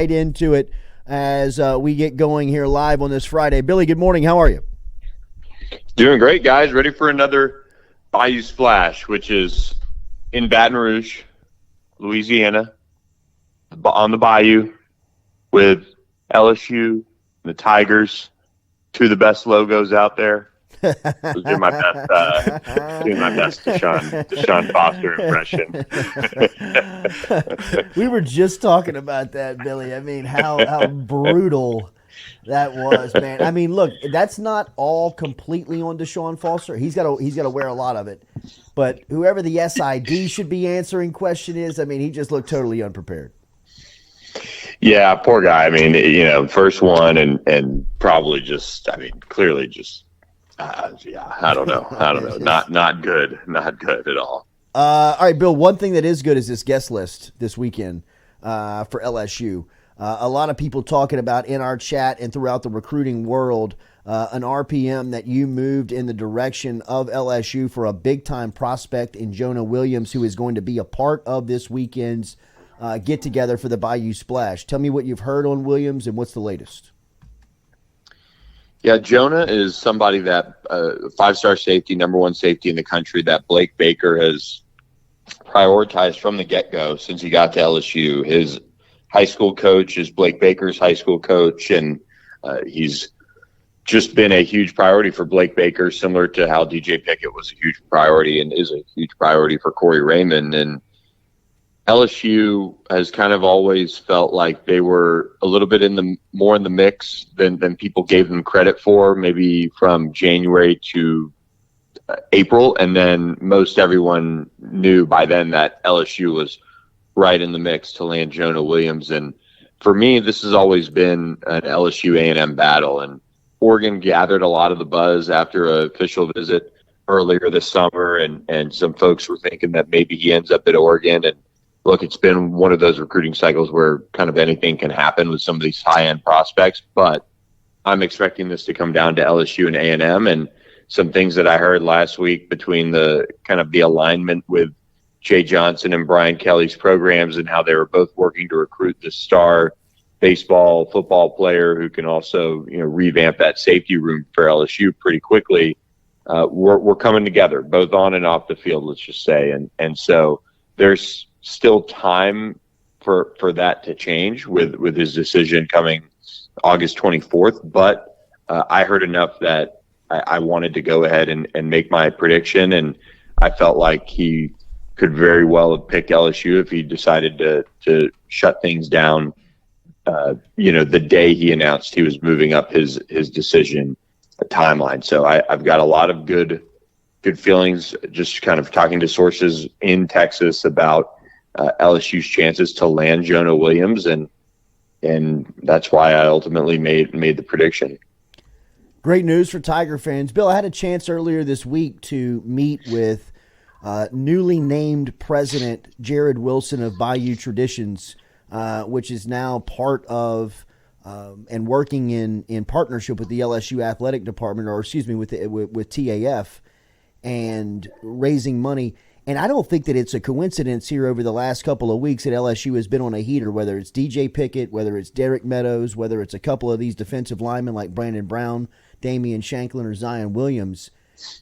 right into it as we get going here live on this Friday. Billy, good morning. How are you? Doing great, guys. Ready for another Bayou Splash, which is in Baton Rouge, Louisiana, on the Bayou with LSU, the Tigers, two of the best logos out there. Those are my best, doing my best Deshaun Foster impression. We were just talking about that, Billy. I mean, how brutal that was, man. I mean, look, that's not all completely on Deshaun Foster. He's got to wear a lot of it. But whoever the SID should be answering question is, I mean, he just looked totally unprepared. Yeah, poor guy. I mean, first one and probably just, I mean, clearly just. I don't know. Not good at all. All right, Bill, one thing that is good is this guest list this weekend for LSU. A lot of people talking about in our chat and throughout the recruiting world an RPM that you moved in the direction of LSU for a big-time prospect in Jonah Williams, who is going to be a part of this weekend's get-together for the Bayou Splash. Tell me what you've heard on Williams and what's the latest. Yeah, Jonah is somebody that five-star safety, number one safety in the country that Blake Baker has prioritized from the get-go since he got to LSU. His high school coach is Blake Baker's high school coach, and he's just been a huge priority for Blake Baker, similar to how DJ Pickett was a huge priority and is a huge priority for Corey Raymond. And LSU has kind of always felt like they were a little bit more in the mix than people gave them credit for, maybe from January to April. And then most everyone knew by then that LSU was right in the mix to land Jonah Williams. And for me, this has always been an LSU A&M battle. And Oregon gathered a lot of the buzz after an official visit earlier this summer. And some folks were thinking that maybe he ends up at Oregon. And look, it's been one of those recruiting cycles where kind of anything can happen with some of these high-end prospects, but I'm expecting this to come down to LSU and A&M, and some things that I heard last week between the kind of the alignment with Jay Johnson and Brian Kelly's programs and how they were both working to recruit the star baseball, football player who can also, revamp that safety room for LSU pretty quickly. We're coming together, both on and off the field, let's just say, and so there's still time for that to change with his decision coming August 24th. But I heard enough that I wanted to go ahead and make my prediction. And I felt like he could very well have picked LSU if he decided to shut things down, the day he announced he was moving up his decision timeline. So I've got a lot of good feelings just kind of talking to sources in Texas about LSU's chances to land Jonah Williams, and that's why I ultimately made the prediction. Great news for Tiger fans. Bill, I had a chance earlier this week to meet with newly named president Jared Wilson of Bayou Traditions, which is now part of and working in partnership with the LSU athletic department, or excuse me, with TAF, and raising money. And I don't think that it's a coincidence here over the last couple of weeks that LSU has been on a heater, whether it's DJ Pickett, whether it's Derek Meadows, whether it's a couple of these defensive linemen like Brandon Brown, Damian Shanklin, or Zion Williams,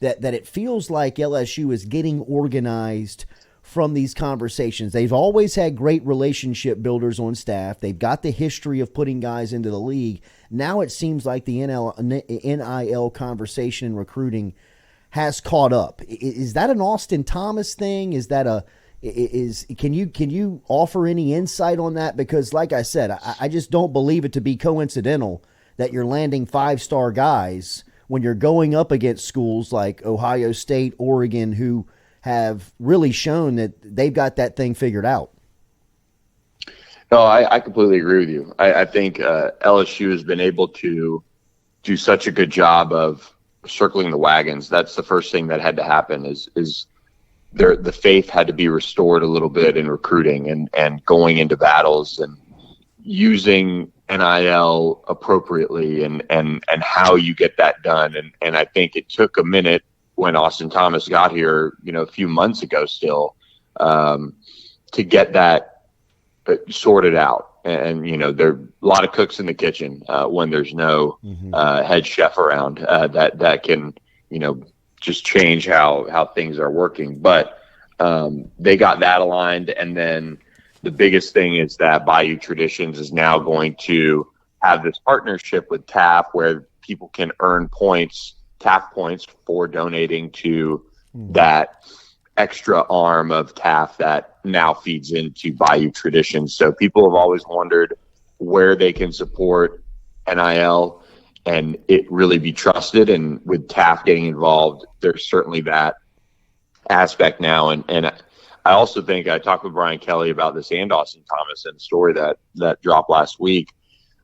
that it feels like LSU is getting organized from these conversations. They've always had great relationship builders on staff. They've got the history of putting guys into the league. Now it seems like the NIL conversation and recruiting has caught up. Is that an Austin Thomas thing? Is that can you offer any insight on that? Because like I said, I just don't believe it to be coincidental that you're landing 5-star guys when you're going up against schools like Ohio State, Oregon, who have really shown that they've got that thing figured out. No, I completely agree with you. I think LSU has been able to do such a good job of circling the wagons. That's the first thing that had to happen is the faith had to be restored a little bit in recruiting and going into battles and using NIL appropriately and how you get that done. And I think it took a minute when Austin Thomas got here, a few months ago still, to get that sorted out. and there are a lot of cooks in the kitchen when there's no head chef around that can just change how things are working. But they got that aligned, and then the biggest thing is that Bayou Traditions is now going to have this partnership with TAF where people can earn points, TAF points, for donating to that extra arm of TAF that now feeds into Bayou Traditions. So people have always wondered where they can support NIL and it really be trusted. And with TAF getting involved, there's certainly that aspect now. And I also think I talked with Brian Kelly about this and Austin Thomas and the story that dropped last week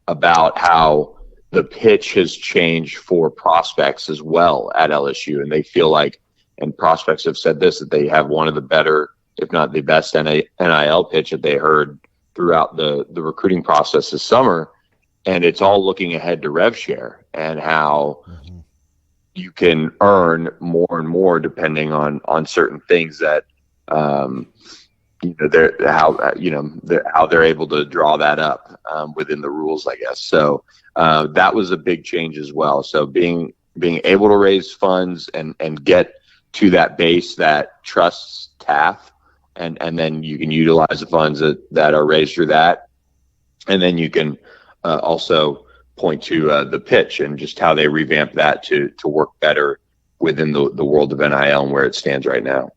about how the pitch has changed for prospects as well at LSU. And they feel like, and prospects have said this, that they have one of the better, if not the best NIL pitch that they heard throughout the recruiting process this summer. And it's all looking ahead to rev share and how you can earn more and more depending on certain things that, how they're able to draw that up within the rules, I guess. So that was a big change as well. So being able to raise funds and get to that base that trusts TAF, and then you can utilize the funds that are raised through that, and then you can also point to the pitch and just how they revamp that to work better within the world of NIL and where it stands right now.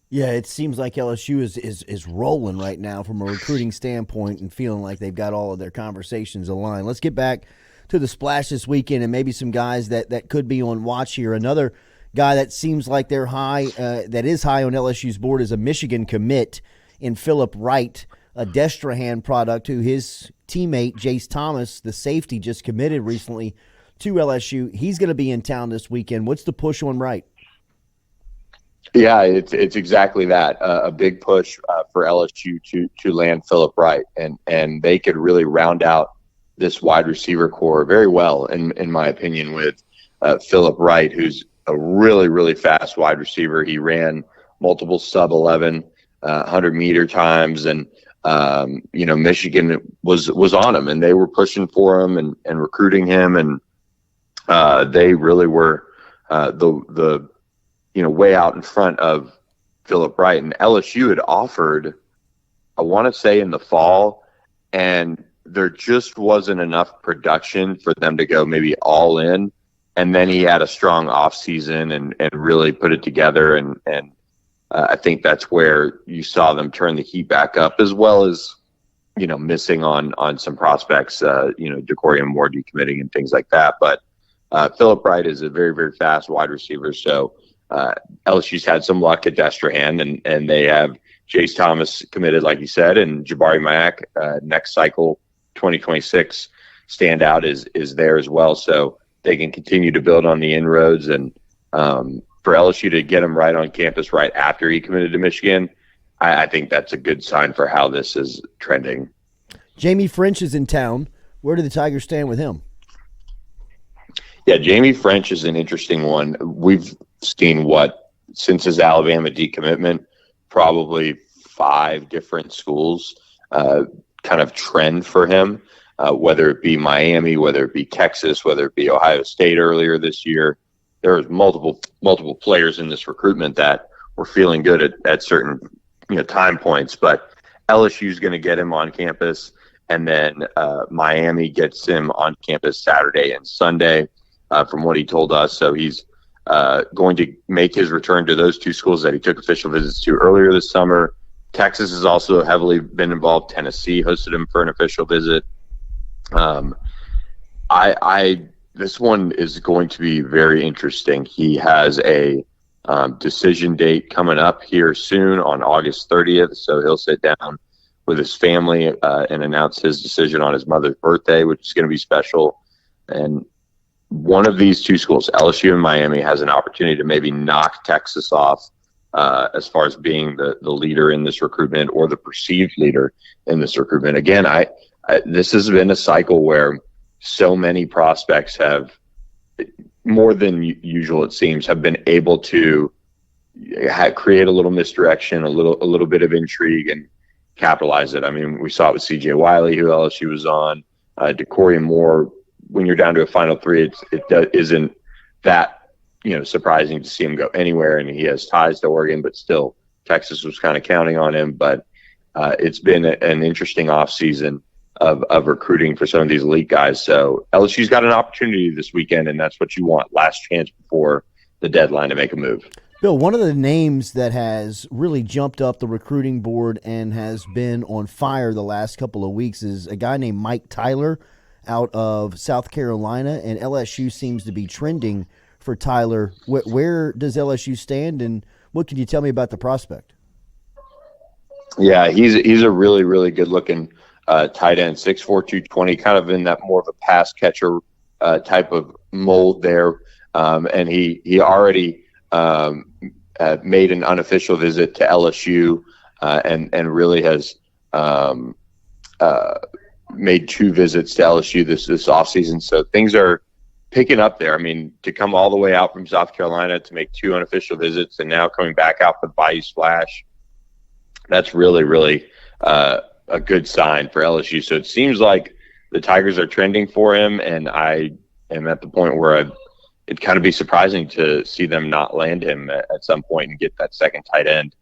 Yeah, it seems like LSU is rolling right now from a recruiting standpoint and feeling like they've got all of their conversations aligned. Let's get back to the Splash this weekend and maybe some guys that could be on watch here. Another guy that seems like they're high, that is high on LSU's board, is a Michigan commit in Philip Wright, a Destrehan product, who his teammate Jace Thomas, the safety, just committed recently to LSU. He's going to be in town this weekend. What's the push on Wright? Yeah, it's exactly that. A big push for LSU to land Philip Wright, and they could really round out this wide receiver core very well, in my opinion, with Philip Wright, who's a really, really fast wide receiver. He ran multiple sub-11 100-meter times, and Michigan was on him, and they were pushing for him and recruiting him, and they really were the way out in front of Philip Wright. And LSU had offered, I want to say, in the fall, and there just wasn't enough production for them to go maybe all in. And then he had a strong off season and really put it together. And I think that's where you saw them turn the heat back up, as well as, missing on some prospects, Decorium Moore decommitting and things like that. But Philip Wright is a very, very fast wide receiver. So LSU's had some luck at Destrehan, and they have Jace Thomas committed, like you said, and Jabari Mack, next cycle 2026 standout is there as well. So they can continue to build on the inroads, and for LSU to get him right on campus right after he committed to Michigan, I think that's a good sign for how this is trending. Jamie French is in town. Where do the Tigers stand with him? Yeah, Jamie French is an interesting one. We've seen since his Alabama decommitment, probably 5 different schools kind of trend for him, whether it be Miami, whether it be Texas, whether it be Ohio State earlier this year. There was multiple players in this recruitment that were feeling good at certain time points, but LSU is going to get him on campus, and then Miami gets him on campus Saturday and Sunday, from what he told us. So he's going to make his return to those 2 schools that he took official visits to earlier this summer. Texas has also heavily been involved. Tennessee hosted him for an official visit. This one is going to be very interesting. He has a decision date coming up here soon on August 30th. So he'll sit down with his family and announce his decision on his mother's birthday, which is going to be special. And one of these 2 schools, LSU and Miami, has an opportunity to maybe knock Texas off as far as being the leader in this recruitment, or the perceived leader in this recruitment. Again, this has been a cycle where so many prospects have, more than usual it seems, have been able to create a little misdirection, a little bit of intrigue, capitalize it. I mean, we saw it with C.J. Wiley, who LSU was on, DeCorey Moore. When you're down to a Final Three, isn't that surprising to see him go anywhere, and he has ties to Oregon, but still Texas was kind of counting on him. But it's been an interesting offseason of recruiting for some of these elite guys. So LSU's got an opportunity this weekend, and that's what you want. Last chance before the deadline to make a move. Bill, one of the names that has really jumped up the recruiting board and has been on fire the last couple of weeks is a guy named Mike Tyler out of South Carolina, and LSU seems to be trending for Tyler. Where does LSU stand, and what can you tell me about the prospect? Yeah, he's a really, really good-looking tight end, 6'4", 220, kind of in that more of a pass catcher type of mold there. And he already made an unofficial visit to LSU and really has made 2 visits to LSU this offseason. So things are picking up there. I mean, to come all the way out from South Carolina to make 2 unofficial visits and now coming back out for the Bayou Splash, that's really, really a good sign for LSU. So it seems like the Tigers are trending for him, and I am at the point where it'd kind of be surprising to see them not land him at some point and get that second tight end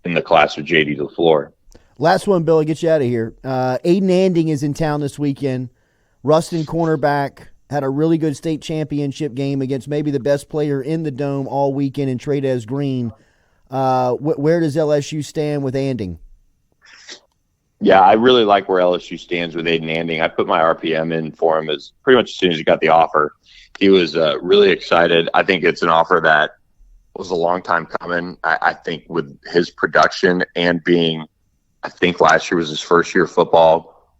in the class with J.D. LaFleur. Last one, Bill, I'll get you out of here. Aiden is in town this weekend. Ruston cornerback had a really good state championship game against maybe the best player in the Dome all weekend in Trades Green. Where does LSU stand with Anding? Yeah, I really like where LSU stands with Aiden Anding. I put my RPM in for him as pretty much as soon as he got the offer. He was really excited. I think it's an offer that was a long time coming. I think with his production and I think last year was his first year of football.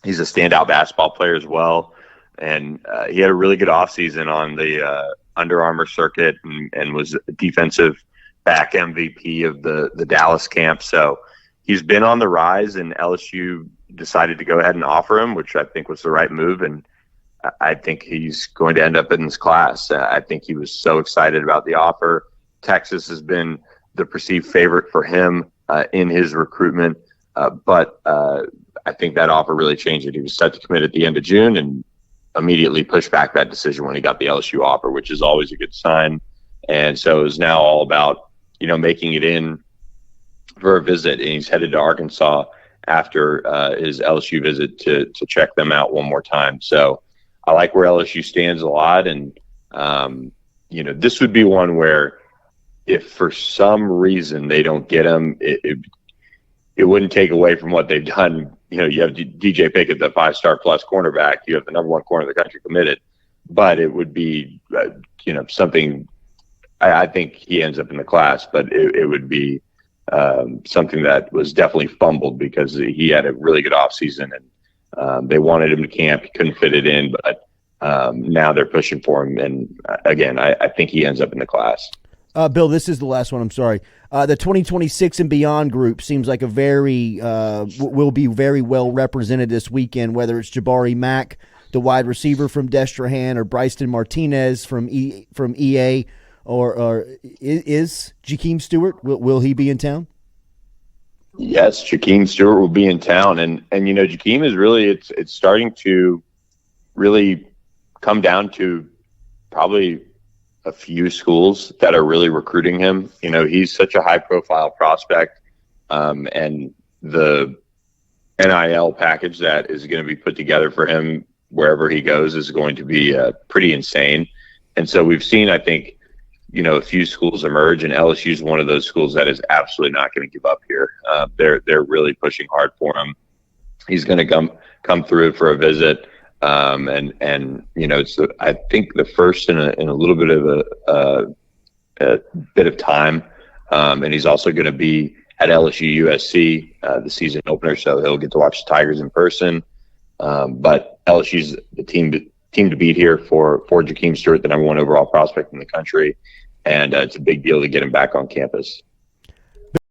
He's a standout basketball player as well. And he had a really good offseason on the Under Armour circuit and was a defensive back MVP of the Dallas camp. So he's been on the rise, and LSU decided to go ahead and offer him, which I think was the right move. And I think he's going to end up in this class. I think he was so excited about the offer. Texas has been the perceived favorite for him in his recruitment. But I think that offer really changed it. He was set to commit at the end of June and immediately pushed back that decision when he got the LSU offer, which is always a good sign. And so it's now all about, making it in for a visit. And he's headed to Arkansas after his LSU visit to check them out one more time. So I like where LSU stands a lot. And, this would be one where if for some reason they don't get him, it wouldn't take away from what they've done. You have DJ Pickett, the 5-star plus cornerback. You have the number 1 corner of the country committed. But it would be, something I think he ends up in the class, but it would be something that was definitely fumbled because he had a really good offseason and they wanted him to camp. He couldn't fit it in, but now they're pushing for him. And again, I think he ends up in the class. Bill, this is the last one. I'm sorry. The 2026 and beyond group seems like will be very well represented this weekend, whether it's Jabari Mack, the wide receiver from Destrehan, or Bryson Martinez from EA, or is Jakeem Stewart? Will he be in town? Yes, Jakeem Stewart will be in town, and Jakeem is really it's starting to really come down to probably a few schools that are really recruiting him. He's such a high-profile prospect, and the NIL package that is going to be put together for him wherever he goes is going to be pretty insane. And so we've seen, I think, a few schools emerge, and LSU is one of those schools that is absolutely not going to give up here. They're really pushing hard for him. He's going to come through for a visit. It's I think the first in a little bit of a bit of time, and he's also going to be at LSU USC the season opener, so he'll get to watch the Tigers in person. But LSU's the team to beat here for Jakeem Stewart, the number 1 overall prospect in the country, and it's a big deal to get him back on campus.